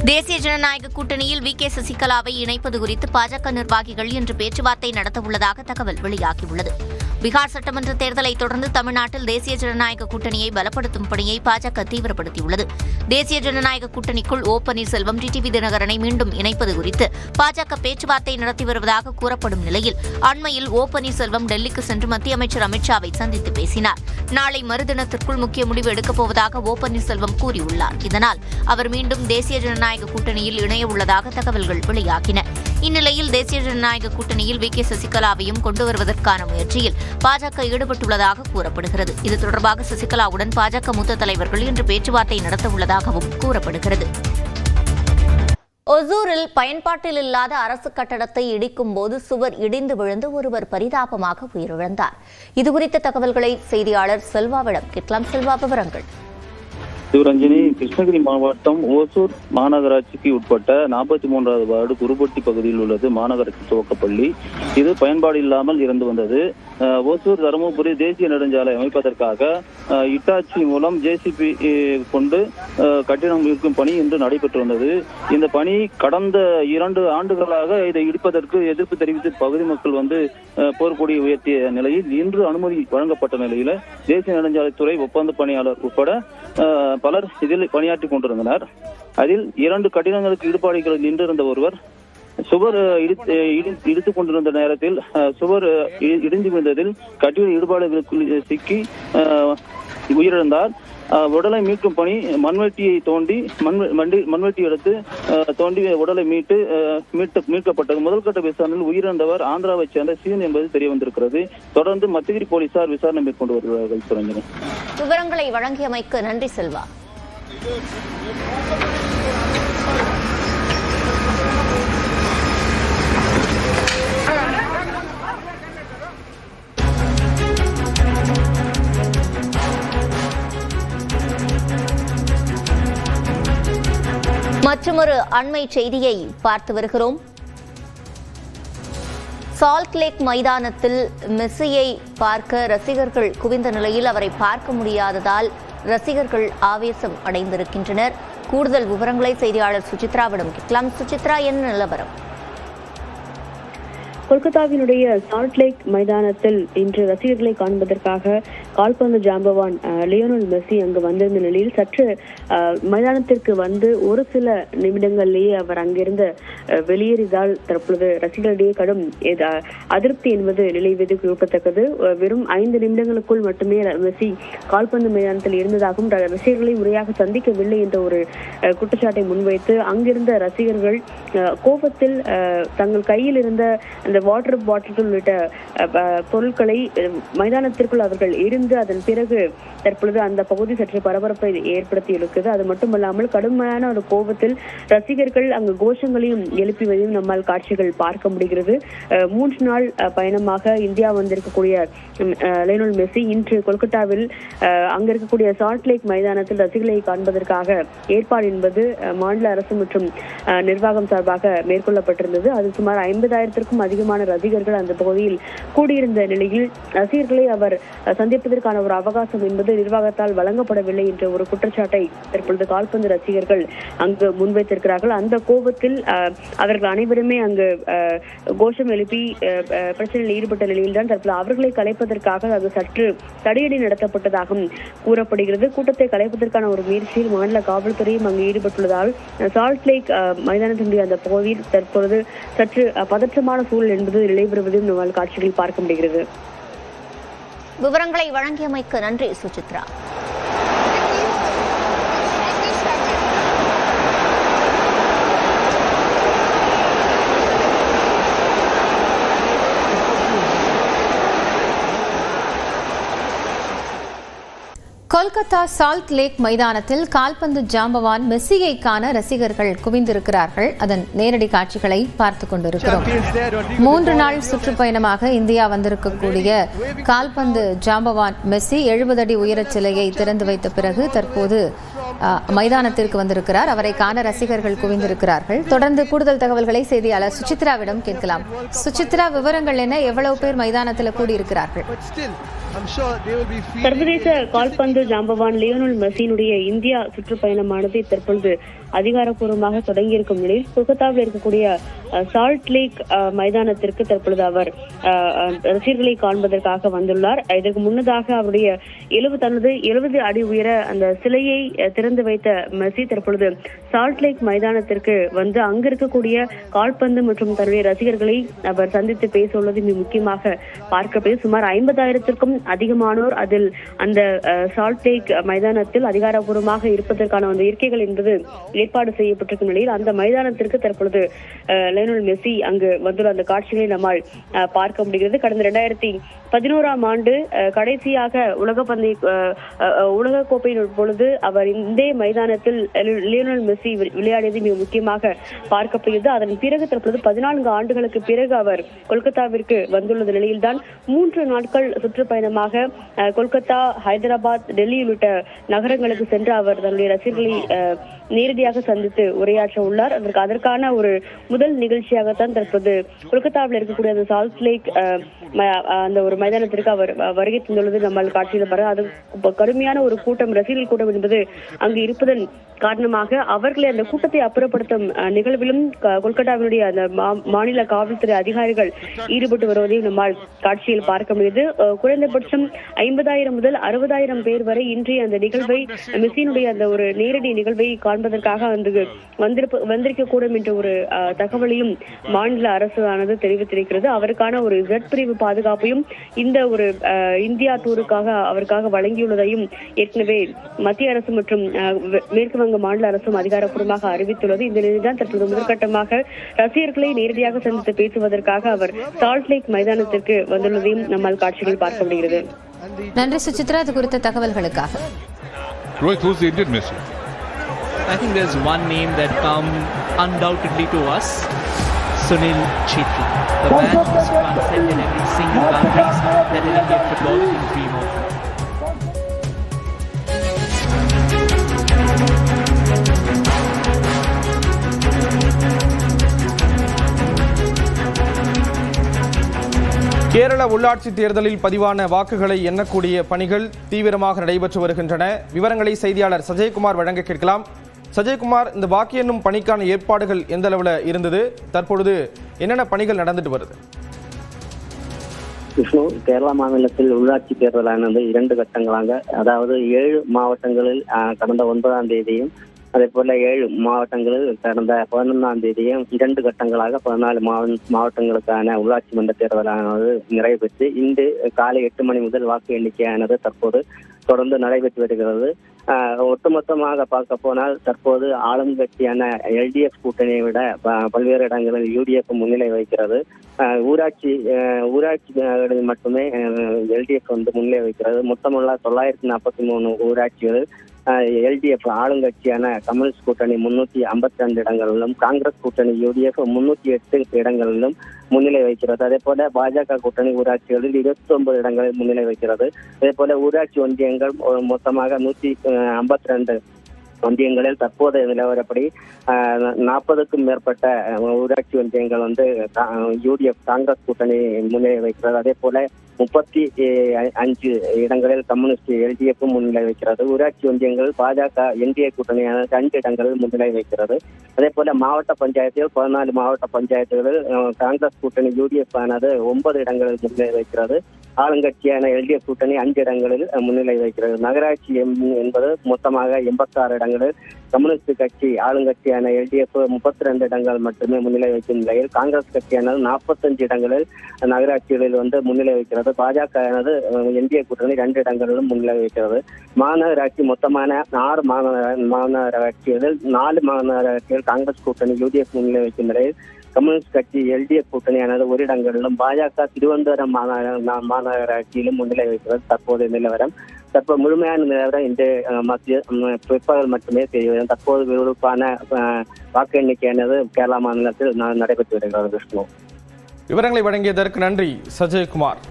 தேசிய ஜனநாயக கூட்டணியில் வி.கே. சசிகலாவை இணைப்பது குறித்து பாஜக நிர்வாகிகள் இன்று பேச்சுவார்த்தை நடத்தவுள்ளதாக தகவல் வெளியாகியுள்ளது. பீகார் சட்டமன்ற தேர்தலை தொடர்ந்து தமிழ்நாட்டில் தேசிய ஜனநாயக கூட்டணியை பலப்படுத்தும் பணியை பாஜக தீவிரப்படுத்தியுள்ளது. தேசிய ஜனநாயக கூட்டணிக்குள் ஓ. பன்னீர்செல்வம், டிடிவி தினகரனை மீண்டும் இணைப்பது குறித்து பாஜக பேச்சுவார்த்தை நடத்தி வருவதாக கூறப்படும் நிலையில் அண்மையில் ஓ. பன்னீர்செல்வம் டெல்லிக்கு சென்று மத்திய அமைச்சர் அமித்ஷாவை சந்தித்து பேசினார். நாளை மறுதினத்திற்குள் முக்கிய முடிவு எடுக்கப் போவதாக ஓ. பன்னீர்செல்வம் கூறியுள்ளார். இதனால் அவர் மீண்டும் தேசிய ஜனநாயக கூட்டணியில் இணைய உள்ளதாக தகவல்கள் வெளியாகின. இந்நிலையில் தேசிய ஜனநாயக கூட்டணியில் வி.கே. சசிகலாவையும் கொண்டு வருவதற்கான முயற்சியில் பாஜக ஈடுபட்டுள்ளதாக கூறப்படுகிறது. இது தொடர்பாக சசிகலாவுடன் பாஜக மூத்த தலைவர்கள் இன்று பேச்சுவார்த்தை நடத்தவுள்ளதாகவும் கூறப்படுகிறது. ஒசூரில் பயன்பாட்டில் இல்லாத அரசு கட்டடத்தை இடிக்கும் போது சுவர் இடிந்து விழுந்து ஒருவர் பரிதாபமாக உயிரிழந்தார். இதுகுறித்த தகவல்களை செய்தியாளர் செல்வாவிடம் கேட்கலாம். செல்வா, விவரங்கள். சிவரஞ்சனி, கிருஷ்ணகிரி மாவட்டம் ஓசூர் மாநகராட்சிக்கு உட்பட்ட 43வது வார்டு குருபட்டி பகுதியில் உள்ளது மாநகராட்சி துவக்கப்பள்ளி. இது பயன்பாடு இல்லாமல் இருந்து வந்தது. ஓசூர் தருமபுரி தேசிய நெடுஞ்சாலை அமைப்பதற்காக இட்டாச்சி மூலம் ஜேசிபி கொண்டு கட்டிடம் இருக்கும் பணி இன்று நடைபெற்று வந்தது. இந்த பணி கடந்த 2 ஆண்டுகளாக இதை இடிப்பதற்கு எதிர்ப்பு தெரிவித்து பகுதி மக்கள் போர்க்கொடி உயர்த்திய நிலையில் இன்று அனுமதி வழங்கப்பட்ட நிலையில தேசிய நெடுஞ்சாலைத்துறை ஒப்பந்த பணியாளர் உட்பட பலர் இதில் பணியாற்றி கொண்டிருந்தனர். அதில் 2 கட்டிடங்களுக்கு இடுபாடுகளில் நின்றிருந்த ஒருவர் சுவர் இடித்துக் கொண்டிருந்த நேரத்தில் சுவர் இடிந்து விழுந்ததில் கட்டிட இடுபாடுகளுக்குள் சிக்கி உயிரிழந்தார். உடலை மீட்கும் பணி மண்வெட்டியை தோண்டி மண்வெட்டி எடுத்து தோண்டி உடலை மீட்கப்பட்டது. முதல்கட்ட விசாரணையில் உயிரிழந்தவர் ஆந்திராவைச் சேர்ந்த சீன் என்பது தெரிய வந்திருக்கிறது. தொடர்ந்து மத்திகிரி போலீசார் விசாரணை மேற்கொண்டு வருகிறார்கள். விவரங்களை வழங்கியமைக்கு நன்றி செல்வா. மற்றொரு அண்மை செய்தியை பார்த்து வருகிறோம். சால்ட் லேக் மைதானத்தில் மெஸ்ஸியை பார்க்க ரசிகர்கள் குவிந்த நிலையில் அவரை பார்க்க முடியாததால் ரசிகர்கள் ஆவேசம் அடைந்திருக்கின்றனர். கூடுதல் விவரங்களை செய்தியாளர் சுசித்ராவிடம் கேட்கலாம். சுசித்ரா, என்ன நிலவரம்? கொல்கத்தாவினுடைய சால்ட் லேக் மைதானத்தில் இன்று ரசிகர்களை காண்பதற்காக கால்பந்து ஜாம்பவான் லியோனல் மெஸ்ஸி அங்கு வந்திருந்த நிலையில் சற்று மைதானத்திற்கு வந்து ஒரு சில நிமிடங்களிலேயே அவர் அங்கிருந்து வெளியேறியதால் தற்பொழுது ரசிகர்களிடையே கடும் அதிருப்தி என்பது நிலவுவது குறிப்பிடத்தக்கது. வெறும் 5 நிமிடங்களுக்குள் மட்டுமே மெஸ்ஸி கால்பந்து மைதானத்தில் இருந்ததாகவும் ரசிகர்களை முறையாக சந்திக்கவில்லை என்ற ஒரு குற்றச்சாட்டை முன்வைத்து அங்கிருந்த ரசிகர்கள் கோபத்தில் தங்கள் கையில் இருந்த அந்த வாட்டர் பாட்டில்கள் உள்ளிட்ட பொருட்களை மைதானத்திற்குள் அவர்கள் எரிந்து அதன் பிறகு தற்பொழுது அந்த பகுதி சற்று பரபரப்பை ஏற்படுத்தி இருக்குது. அது மட்டுமல்லாமல் கடுமையான ஒரு கோபத்தில் ரசிகர்கள் அங்கு கோஷங்களையும் எழுப்பிவதையும் நம்மால் காட்சிகள் பார்க்க முடிகிறது. 3 நாள் பயணமாக இந்தியா வந்திருக்கக்கூடிய லியோனல் மெஸ்ஸி இன்று கொல்கத்தாவில் அங்க இருக்கக்கூடிய சால்ட் லேக் மைதானத்தில் ரசிகர்களை காண்பதற்காக ஏற்பாடு என்பது மாநில அரசு மற்றும் நிர்வாகம் சார்பாக மேற்கொள்ளப்பட்டிருந்தது. அது சுமார் 50,000க்கும் அதிகமான ரசிகர்கள் அந்த பகுதியில் கூடியிருந்த நிலையில் ரசிகர்களை அவர் சந்திப்பதற்கான ஒரு அவகாசம் என்பது நிர்வாகத்தால் வழங்கப்படவில்லை என்ற ஒரு குற்றச்சாட்டை தற்பொழுது கால்பந்து ரசிகர்கள் அங்கு முன்வைத்திருக்கிறார்கள். அந்த கோபத்தில் அவர்கள் அனைவருமே அங்கு கோஷம் எழுப்பி பிரச்சனையில் ஈடுபட்ட நிலையில்தான் தற்போது அவர்களை கலைப்பதற்காக அது சற்று தடியடி நடத்தப்பட்டதாகவும் கூறப்படுகிறது. கூட்டத்தை கலைப்பதற்கான ஒரு முயற்சியில் மாநில காவல்துறையும் அங்கு ஈடுபட்டுள்ளதால் சால்ட் லேக் மைதானத்தினுடைய அந்த பகுதியில் தற்பொழுது சற்று பதற்றமான சூழல் என்பது நிலைபெறுவதையும் நம்மால் காட்சிகளில் பார்க்க முடிகிறது. விவரங்களை வழங்கியமைக்கு நன்றி சுசித்ரா. கொல்கத்தா சால்ட் லேக் மைதானத்தில் கால்பந்து ஜாம்பவான் மெஸ்ஸியை காண ரசிகர்கள் குவிந்திருக்கிறார்கள். அதன் நேரடி காட்சிகளை பார்த்துக் கொண்டிருக்கிறோம். 3 நாள் சுற்றுப்பயணமாக இந்தியா வந்திருக்கக்கூடிய கால்பந்து ஜாம்பவான் மெஸ்ஸி 70 அடி உயரச் சிலையை திறந்து வைத்த பிறகு தற்போது மைதானத்திற்கு வந்திருக்கிறார். அவரை காண ரசிகர்கள் குவிந்திருக்கிறார்கள். தொடர்ந்து கூடுதல் தகவல்களை செய்தியாளர் சுசித்ராவிடம் கேட்கலாம். சுசித்ரா, விவரங்கள் என்ன? எவ்வளவு பேர் மைதானத்தில் கூடியிருக்கிறார்கள்? சர்வதேச கால்பந்து ஜாம்பவான் லியோனல் மெஸ்ஸியினுடைய இந்தியா சுற்றுப்பயணமானது தற்பொழுது அதிகாரப்பூர்வமாக தொடங்கியிருக்கும் நிலையில் கொல்கத்தாவில் இருக்கக்கூடிய சால்ட் லேக் மைதானத்திற்கு தற்பொழுது அவர் ரசிகர்களை காண்பதற்காக வந்துள்ளார். இதற்கு முன்னதாக அவருடைய தனது 70 அடி உயர அந்த சிலையை திறந்து வைத்த மெஸ்ஸி தற்பொழுது சால்ட் லேக் மைதானத்திற்கு வந்து அங்கு இருக்கக்கூடிய கால்பந்து மற்றும் தன்னுடைய ரசிகர்களை அவர் சந்தித்து பேச உள்ளது மிக முக்கியமாக பார்க்கப்படுது. சுமார் 50,000-க்கும் அதிகமானோர் அதில் அந்த சால்ட் லேக் மைதானத்தில் அதிகாரப்பூர்வமாக இருப்பதற்கான அந்த இருக்கைகள் என்பது ஏற்பாடு செய்யப்பட்டிருக்கும் நிலையில் அந்த மைதானத்திற்கு தற்பொழுது லியோனல் மெஸ்ஸி அங்கு வந்துள்ள அந்த காட்சிகளை நம்மால் பார்க்க முடிகிறது. கடந்த 2011ஆம் ஆண்டு கடைசியாக உலகக்கோப்பையின் பொழுது அவர் இந்த மைதானத்தில் லியோனல் மெஸ்ஸி விளையாடியது மிக முக்கியமாக பார்க்கப்படுகிறது. அதன் பிறகு தற்பொழுது 14 ஆண்டுகளுக்கு பிறகு அவர் கொல்கத்தாவிற்கு வந்துள்ள நிலையில்தான் 3 நாட்கள் சுற்றுப்பயணமாக கொல்கத்தா, ஹைதராபாத், டெல்லி உள்ளிட்ட நகரங்களுக்கு சென்று அவர் தன்னுடைய ரசிகர்களை நேரடியாக சந்தித்து உரையாற்ற உள்ளார். அதற்கான ஒரு முதல் நிகழ்ச்சியாகத்தான் தற்போது கொல்கத்தாவில் இருக்கக்கூடிய அந்த சால்ட் லேக் அந்த ஒரு மைதானத்திற்கு அவர் வருகை தந்துள்ளது நம்மால் காட்சியில் பாருங்க. அது கடுமையான ஒரு கூட்டம், ரசிகர்கள் கூட்டம் என்பது அங்கு இருப்பதன் காரணமாக அவர்களை அந்த கூட்டத்தை அப்புறப்படுத்தும் நிகழ்விலும் கொல்கத்தாவினுடைய அந்த மாநில காவல்துறை அதிகாரிகள் ஈடுபட்டு வருவதையும் நம்மால் காட்சியில் பார்க்க முடியுது. குறைந்தபட்சம் 50,000 முதல் 60,000 பேர் வரை இன்றைய அந்த நிகழ்வை மெஸ்ஸியினுடைய அந்த ஒரு நேரடி நிகழ்வை காண்பதற்காக வந்திருக்கக்கூடும் என்ற ஒரு தகவலையும் மாநில அரசு ஆனது தெரிவித்திருக்கிறது. அவருக்கான ஒரு ஜெட் பிரிவு பாதுகாப்பையும் இந்த ஒரு இந்தியா டூருக்காக அவருக்காக வழங்கியுள்ளதையும் ஏற்கனவே மத்திய அரசு மற்றும் மேற்கு வங்க மாநில அரசும் அதிகாரப்பூர்வமாக அறிவித்துள்ளது. இந்த நிலையில்தான் தற்போது முதற்கட்டமாக ரசிகர்களை நேரடியாக சந்தித்து பேசுவதற்காக அவர் சால்ட் லேக் மைதானத்திற்கு வந்துள்ளதையும் நம்மால் காட்சிகள் பார்க்க முடிகிறது. நன்றி சுசித்ரா, இது குறித்த தகவல்களுக்காக. I think there's one name that come undoubtedly to us, Sunil Chhetri, the man who's transcended in every single countries that an Indian footballer can dream of. Kerala உள்ளாட்சி தேர்தலில் பதிவான வாக்குகளை எண்ணக்கூடிய பணிகள் தீவிரமாக நடைபெற்று வருகின்றன. விவரங்களை செய்தியாளர் சஜயகுமார் வழங்க கேட்கலாம். சஜயகுமார், இந்த வாக்கு எண்ணும் பணிக்கான ஏற்பாடுகள் எந்த அளவில் இருந்தது? தற்பொழுது என்னென்ன பணிகள் நடந்துட்டு வருது? விஷ்ணு, கேரள மாநிலத்தில் உள்ளாட்சி தேர்தலானது 2 கட்டங்களாக, அதாவது 7 மாவட்டங்களில் கடந்த 9ஆம் தேதியும் அதே போல 7 மாவட்டங்களில் கடந்த 11ஆம் தேதியும் 2 கட்டங்களாக 14 மாவட்டங்களுக்கான உள்ளாட்சி மன்ற தேர்தலானது நிறைவேற்றி இன்று காலை 8 மணி முதல் வாக்கு எண்ணிக்கையானது தற்போது தொடர்ந்து நடைபெற்று வருகிறது. ஒட்டுமொத்தமாக பார்க்க போனால் தற்போது ஆளும் கட்சியான LDF கூட்டணியை விட பல்வேறு இடங்களில் UDF முன்னிலை வகிக்கிறது. ஊராட்சிகளில் மட்டுமே LDF முன்னிலை வகிக்கிறது. மொத்தமுள்ள 943 ஊராட்சிகளில் LDF ஆளுங்கட்சியான கம்யூனிஸ்ட் கூட்டணி 352 இடங்களிலும், காங்கிரஸ் கூட்டணி UDF 308 இடங்களிலும் முன்னிலை வைக்கிறது. அதே போல பாஜக கூட்டணி ஊராட்சிகளில் 29 இடங்களில் முன்னிலை வைக்கிறது. அதே போல ஊராட்சி ஒன்றியங்கள் மொத்தமாக 152 ஒன்றியங்களில் தற்போதைய நிலவரப்படி 40க்கும் மேற்பட்ட ஊராட்சி ஒன்றியங்கள் UDF காங்கிரஸ் கூட்டணி முன்னிலை வைக்கிறது. அதே போல 35 இடங்களில் கம்யூனிஸ்ட் LDF முன்னிலை வைக்கிறது. ஊராட்சி ஒன்றியங்கள் பாஜக NDA கூட்டணியான 2 இடங்களில் முன்னிலை வைக்கிறது. அதே போல மாவட்ட பஞ்சாயத்தில் 14 மாவட்ட பஞ்சாயத்துகளில் காங்கிரஸ் கூட்டணி UDF ஆனது 9 இடங்களில் முன்னிலை வைக்கிறது. ஆளுங்கட்சியான LDF கூட்டணி 5 இடங்களில் முன்னிலை வைக்கிறது. நகராட்சி என்பது மொத்தமாக 86 இடங்களில் கம்யூனிஸ்ட் கட்சி ஆளுங்கட்சியான LDF 32 இடங்கள் மட்டுமே முன்னிலை வைக்கும் நிலையில் காங்கிரஸ் கட்சியானது 45 இடங்களில் நகராட்சிகளில் முன்னிலை வைக்கிறது. பாஜக NDA கூட்டணி 2 இடங்களிலும் முன்னிலை வைக்கிறது. மாநகராட்சி மொத்தமான 6 மாநகராட்சிகளில் 4 மாநகராட்சிகள் காங்கிரஸ் கூட்டணி UDF முன்னிலை வைக்கும் நிலையில் கம்யூனிஸ்ட் கட்சி LDF கூட்டணியானது 1 இடங்களிலும், பாஜக திருவனந்தபுரம் மாநகராட்சியிலும் முன்னிலை வைக்கிறது. தற்போதைய நிலவரம் முழுமையான நிலவரம் இன்று மத்திய பிற்பகல் மட்டுமே தெரியும். தற்போது விறுவிறுப்பான வாக்கு எண்ணிக்கையானது கேரளா மாநிலத்தில் நடைபெற்று வருகிறது. விஷ்ணு, விவரங்களை வழங்கியதற்கு நன்றி சஜயகுமார்.